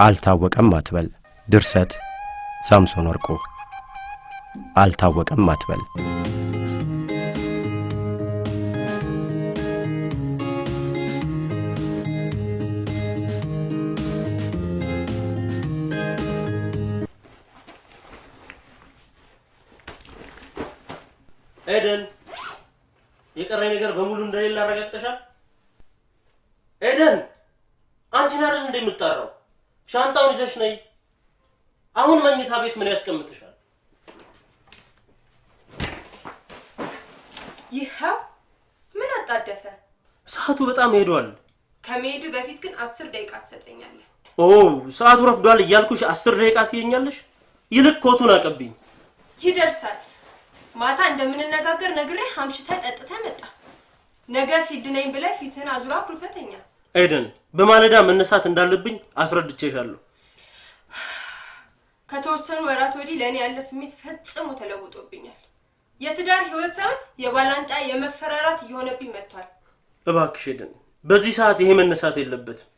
አልታወቀም አትበል። ድርሰት ሳምሶን ወርቁ። አልታወቀም አትበል። ኤደን የቀረኝ ነገር በሙሉ እንደሌለ አረጋግጠሻል? ኤደን አንቺን አይደል እንደምትጣራው? ሻንጣውን ይዘሽ ነይ። አሁን መኝታ ቤት ምን ያስቀምጥሻል? ይኸው ምን አጣደፈ? ሰዓቱ በጣም ሄዷል። ከመሄዱ በፊት ግን 10 ደቂቃ ትሰጠኛለህ። ሰዓቱ ረፍዷል እያልኩሽ 10 ደቂቃ ትይኛለሽ? ይልቅ ኮቱን አቀብኝ። ይደርሳል። ማታ እንደምንነጋገር ነግሬህ አምሽተህ ጠጥተህ መጣ። ነገ ፊልድ ነኝ ብለህ ፊትህን አዙራ ኩርፈተኛ። ኤደን በማለዳ መነሳት እንዳለብኝ አስረድቼሻለሁ። ከተወሰኑ ወራት ወዲህ ለኔ ያለ ስሜት ፈጽሞ ተለውጦብኛል። የትዳር ህይወት ሳይሆን የባላንጣ የመፈራራት እየሆነብኝ መጥቷል። እባክሽ ኤደን በዚህ ሰዓት ይሄ መነሳት የለበትም።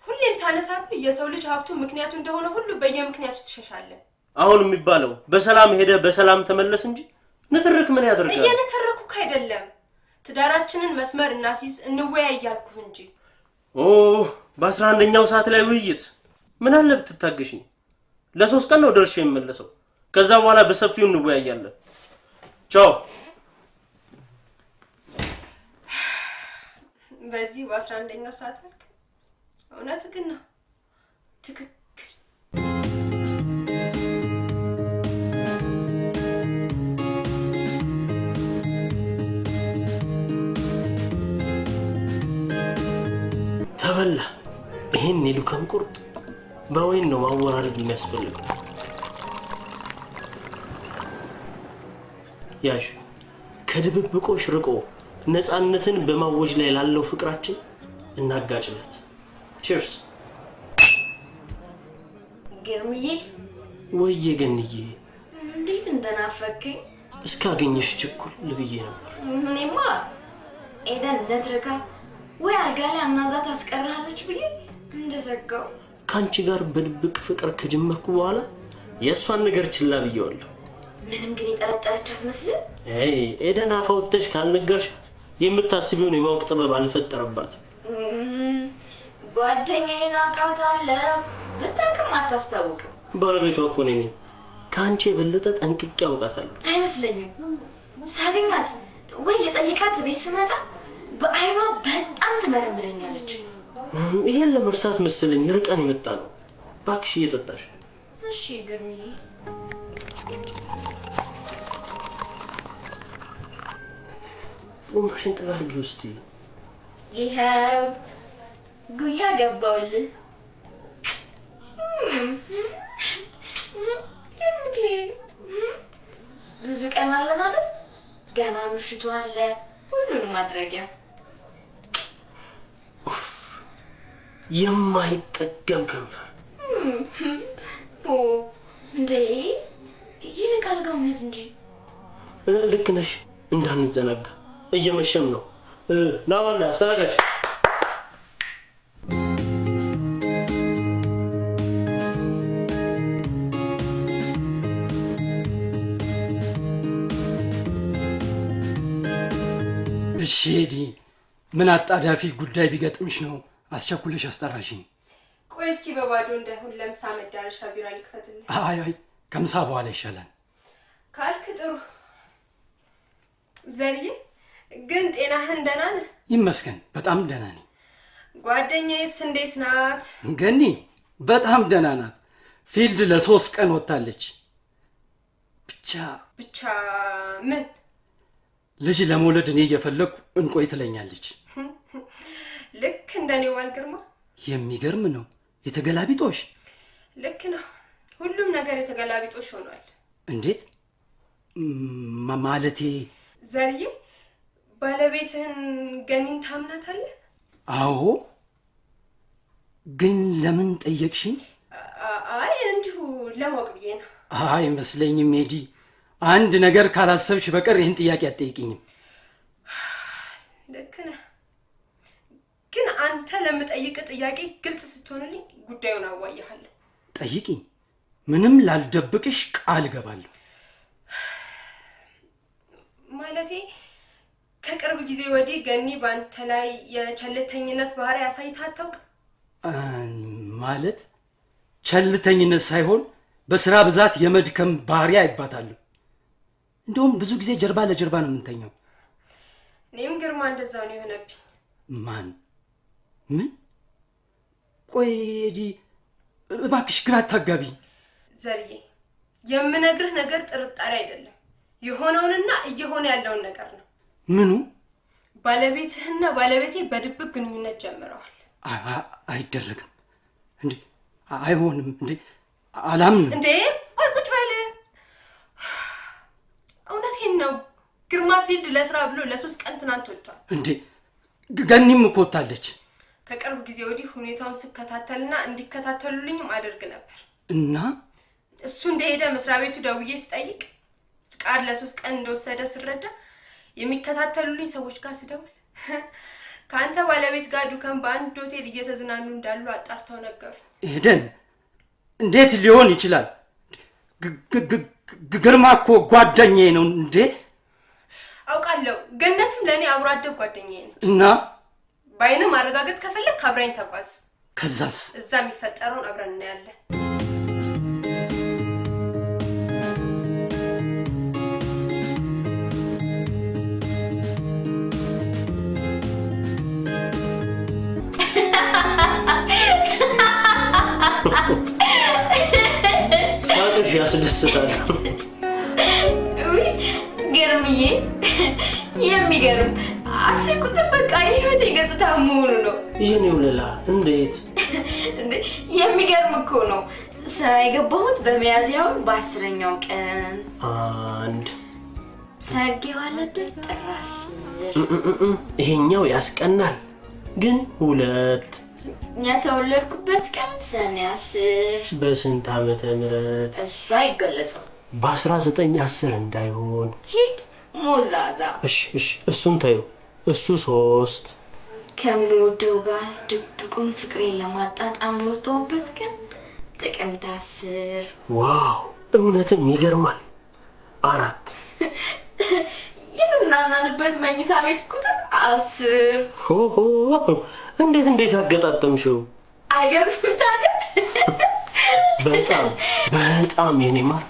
ሁሌም ሳነሳብህ የሰው ልጅ ሀብቱ ምክንያቱ እንደሆነ ሁሉ በየምክንያቱ ትሸሻለህ። አሁን የሚባለው በሰላም ሄደ በሰላም ተመለስ እንጂ ንትርክ ምን ያደርጋል? እየነተረኩህ አይደለም። ትዳራችንን መስመር እናሲዝ እንወያይ ያልኩህ እንጂ። በ11ኛው ሰዓት ላይ ውይይት ምን አለ ብትታገሽኝ? ለ3 ቀን ነው ደርሼ የምመለሰው። ከዛ በኋላ በሰፊው እንወያያለን። ቻው። በዚህ በ11ኛው ሰዓት አልክ? እውነት ግን ነው ትክክል። ተበላ። ይሄን የዱካን ቁርጥ በወይን ነው ማወራረድ የሚያስፈልገው። ያሽ ከድብብቆሽ ርቆ ነፃነትን በማወጅ ላይ ላለው ፍቅራችን እናጋጭለት። ቺርስ። ግርምዬ ወይዬ ገንዬ እንዴት እንደናፈከኝ እስካገኘሽ ችኩል ልብዬ ነበር። እኔማ ኤደን ነትርካ ወይ አልጋ ላይ አናዛት አስቀራለች ብዬ እንደዘጋው ካንቺ ጋር በድብቅ ፍቅር ከጀመርኩ በኋላ የእሷን ነገር ችላ ብየዋለሁ። ምንም ግን የጠረጠረቻት መስል? ኤደን አፈውተሽ ካልነገርሻት የምታስቢውን የማወቅ ጥበብ አልፈጠረባት። ጓደኛዬን አውቃታለሁ ብታውቅም አታስታውቅም። ባለቤቷ እኮ ነኝ። ካንቺ የበለጠ ጠንቅቄ አውቃታለሁ። አይመስለኝም። ሳገኛት ወይ የጠይቃት ቤት ስመጣ በአይኗ በጣም ትመረምረኛለች። ይሄን ለመርሳት መሰለኝ ርቀን የመጣ ነው። ባክሽ እየጠጣሽ። እሺ ግርምዬ። ወማሽን ተጋርጊ ውስጥ ይሄው ጉያ ገባውልህ። ብዙ ቀን አለን አይደል? ገና ምሽቱ አለ ሁሉንም ማድረጊያ። የማይጠገም ከንፈር እንዴ! ይሄን ቃል ጋውነስ እንጂ ልክ ነሽ። እንዳንዘናጋ እየመሸም ነው። ናዋላ አስተናጋጅ። እሺ ዲ ምን አጣዳፊ ጉዳይ ቢገጥምሽ ነው አስቸኩለሽ አስጠራሽኝ? ቆይ እስኪ በባዶ እንዳይሆን ለምሳ መዳረሻ ቢራ ልክፈትልህ። አይ ከምሳ በኋላ ይሻላል ካልክ ጥሩ። ዘርዬ ግን ጤናህን ደህና ነህ? ይመስገን በጣም ደህና ነኝ። ጓደኛዬስ እንዴት ናት? ገኒ በጣም ደህና ናት። ፊልድ ለ3 ቀን ወጣለች። ብቻ ምን ልጅ ለመውለድ እኔ እየፈለኩ እንቆይ ትለኛለች። ልክ እንደኔው ግርማ። የሚገርም ነው። የተገላቢጦሽ። ልክ ነው። ሁሉም ነገር የተገላቢጦሽ ሆኗል። እንዴት ማለቴ? ዘርዬ ባለቤትህን ገኒን ታምናታለህ? አዎ። ግን ለምን ጠየቅሽኝ? አይ እንዲሁ ለማወቅ ብዬ ነው። አይመስለኝም ሜዲ። አንድ ነገር ካላሰብሽ በቀር ይህን ጥያቄ አትጠይቂኝም። ልክ ነህ። ግን አንተ ለምጠይቅ ጥያቄ ግልጽ ስትሆንልኝ ጉዳዩን አዋያለሁ። ጠይቂ፣ ምንም ላልደብቅሽ ቃል እገባለሁ። ማለቴ ከቅርብ ጊዜ ወዲህ ገኒ ባንተ ላይ የቸልተኝነት ባህሪ ያሳይታ አታውቅ? ማለት ቸልተኝነት ሳይሆን በስራ ብዛት የመድከም ባህሪ አይባታለሁ። እንደውም ብዙ ጊዜ ጀርባ ለጀርባ ነው የምንተኛው። እኔም ግርማ እንደዛው ነው የሆነብኝ። ማን ምን? ቆይ ኤዲ እባክሽ ግራ አታጋቢ። ዘርዬ የምነግርህ ነገር ጥርጣሬ አይደለም፣ የሆነውንና እየሆነ ያለውን ነገር ነው። ምኑ? ባለቤትህና ባለቤቴ በድብቅ ግንኙነት ጀምረዋል። አይደረግም እንዴ! አይሆንም እንዴ! አላምንም እንዴ! ቆይ ቁጭ በል። እውነቴን ነው። ግርማ ፊልድ ለስራ ብሎ ለ3 ቀን ትናንት ወጥቷል። እንዴ! ገኒም እኮ ወጣለች። ከቅርብ ጊዜ ወዲህ ሁኔታውን ስከታተልና እንዲከታተሉልኝም አደርግ ነበር እና እሱ እንደሄደ መስሪያ ቤቱ ደውዬ ስጠይቅ ፍቃድ ለ3 ቀን እንደወሰደ ስረዳ የሚከታተሉልኝ ሰዎች ጋር ስደውል ከአንተ ባለቤት ጋር ዱከም በአንድ ሆቴል እየተዝናኑ እንዳሉ አጣርተው ነገሩ። ኤደን እንዴት ሊሆን ይችላል? ግርማ እኮ ጓደኛዬ ነው እንዴ! አውቃለሁ። ገነትም ለእኔ አብሮ አደግ ጓደኛዬ ነች። እና በአይነ ማረጋገጥ ከፈለግ አብራኝ ተጓዝ። ከዛስ? እዛ የሚፈጠረውን አብረን እናያለን። ሳቅሽ ያስደስታል። ገርምዬ የሚገርም አስቁት። በቃ የህይወት ገጽታ መሆኑ ነው። ይሄን ይውለላ እንዴት እንዴ! የሚገርም እኮ ነው። ስራ የገባሁት በሚያዝያው በ10ኛው ቀን አንድ ሰርግ ዋለበት ጥራስ። ይሄኛው ያስቀናል። ግን 2 የተወለድኩበት ቀን ሰኔ 10 በስንት ዓመተ ምህረት? እሱ አይገለጽም። በ1910 እንዳይሆን። ሂድ ሞዛዛ። እሺ እሱን ታዩ። እሱ 3 ከምወደው ጋር ድብቁን ፍቅሬን ለማጣጣም የወጣሁበት ቀን ጥቅምት 10። ዋው እውነትም ይገርማል። 4 የምዝናናንበት መኝታ ቤት ቁጥር 10። ሆሆ እንዴት አገጣጠምሽው? አይገርምም ታዲያ? በጣም የኔ ማር።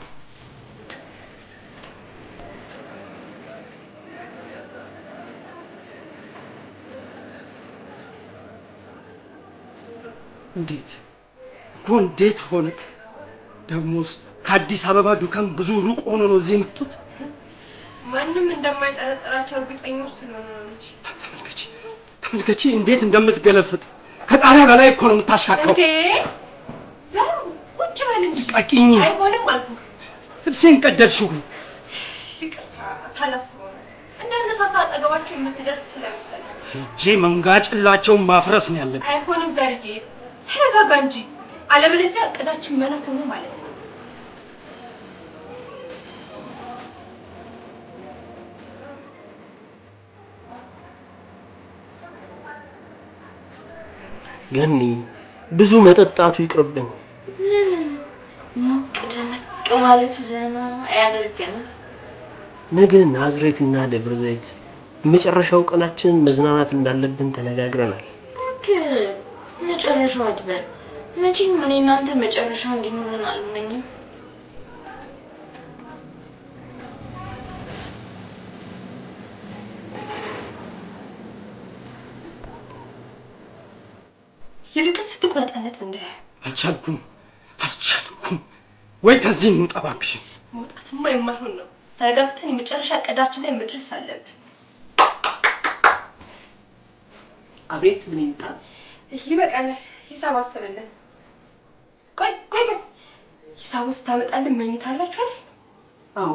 እንዴት ሆነ? ደሞስ ከአዲስ አበባ ዱከም ብዙ ሩቅ ሆኖ ነው እዚህ የመጡት? ማንም እንደማይጠረጥራቸው እርግጠኞች ስለሆነ ነው እንጂ። ተመልከቺ እንዴት እንደምትገለፍጥ። ከጣሪያ በላይ እኮ ነው የምታሽካከው። እንዴ ዘሩ ቁጭ በል እንጂ። ቀቂኝ። አይሆንም አልኩ። ልብሴን ቀደድሽው። ሳላስበው ነው እንዳነሳሳ አጠገባቸው የምትደርስ ስለመሰለኝ ሂጄ መንጋጭላቸውን ማፍረስ ነው ያለብኝ። አይሆንም ዘርዬ ተረጋጋ እንጂ፣ አለበለዚያ እቅዳችን መና ሆኖ ማለት ነው። ገኒ ብዙ መጠጣቱ ይቅርብኝ። ሞቅ ደመቅ ማለቱ ዘና ያደርገናል። ነገ ናዝሬትና ደብረ ዘይት መጨረሻው ቀናችን መዝናናት እንዳለብን ተነጋግረናል። መጨረሻው አትበል። መቼም እኔ እናንተ መጨረሻ እንዲኖረን አልመኝም። ይልቅስ ትቆጠለት እንደ አልቻልኩም። ወይ ከዚህ እንውጣ እባክሽ። መውጣትማ የማይሆን ነው። ተረጋግተን የመጨረሻ ቀዳችን ላይ መድረስ አለብን። አቤት ምን ይምጣ? ይበቃናል። ሂሳብ አስበልን። ቆይ ሂሳብ ውስጥ ታመጣልን መኝታ አላችሁ አይደል? አዎ።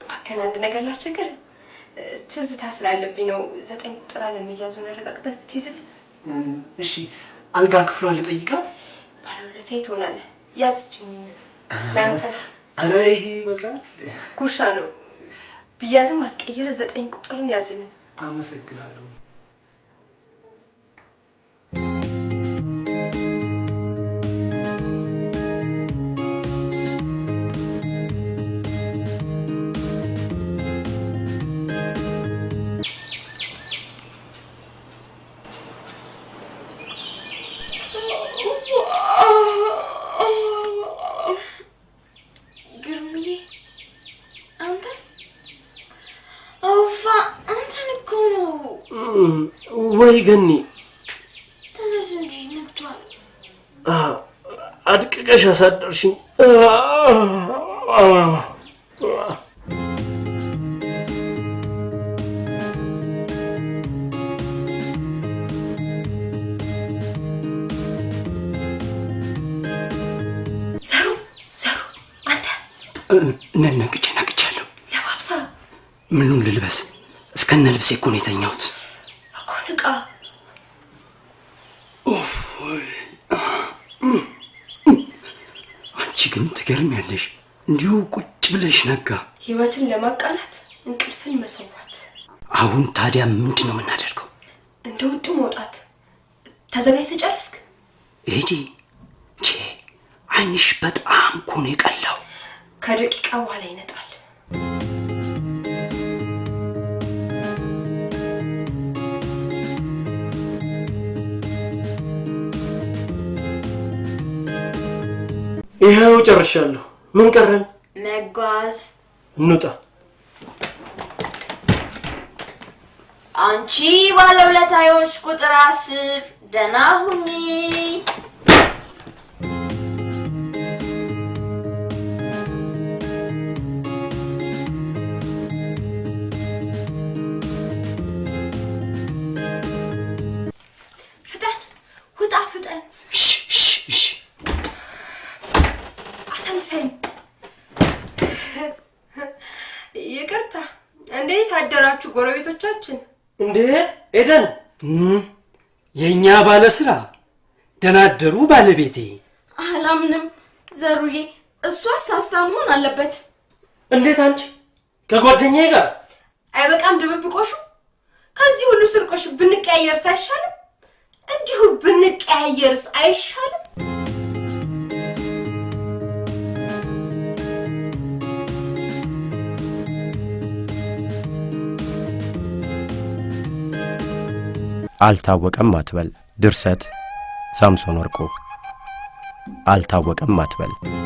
እባክህን አንድ ነገር ላስቸግር። ትዝታ ስላለብኝ ነው። 9 ቁጥር ለሚያዙን አረጋግጠህ ትይዝል። እሺ አልጋ ክፍሏን ልጠይቃት። ባለውለታዬ ትሆናለህ። ያዝችኝ ለአንተ። ኧረ ይሄ በዛል ጉርሻ ነው። ብያዝም አስቀይረ 9 ቁጥርን ያዝልን። አመሰግናለሁ። ነይ ገኒ ተነስ እንጂ ነግቷል። አድቅቀሽ አሳደርሽኝ። ነግቻለሁ። ለባብሳ ምኑን ልልበስ? እስከነ ልብሴ እኮ ነው የተኛሁት እኮ ንቃ። አንቺ ግን ትገርሚያለሽ። እንዲሁ ቁጭ ብለሽ ነጋ። ህይወትን ለማቃናት እንቅልፍን መሰዋት። አሁን ታዲያ ምንድን ነው የምናደርገው? እንደ ውዱ መውጣት። ተዘጋጅተህ ጨረስክ? ኤዲ አይንሽ በጣም እኮ ነው የቀላው። ከደቂቃ በኋላ ይነጣል። ይሄው ጨርሻለሁ። ምን ቀረን? መጓዝ። እንውጣ። አንቺ ባለውለታዮች ቁጥር 10 ደህና ሁኚ። ፍጠን። እሺ አሰንፈኝ። ይቅርታ። እንዴት አደራችሁ ጎረቤቶቻችን? እንዴ ኤደን፣ የኛ ባለ ስራ ደህና አደሩ ባለቤቴ። አላምንም ዘሩዬ፣ እሷ ሳስታ መሆን አለበት። እንዴት አንቺ ከጓደኛዬ ጋር? አይበቃም ድብብቆሹ? ከዚህ ሁሉ ስርቆሽ ብንቀያየርስ አይሻልም? እንዲሁ ብንቀያየርስ አይሻልም? አልታወቀም አትበል። ድርሰት ሳምሶን ወርቁ። አልታወቀም አትበል።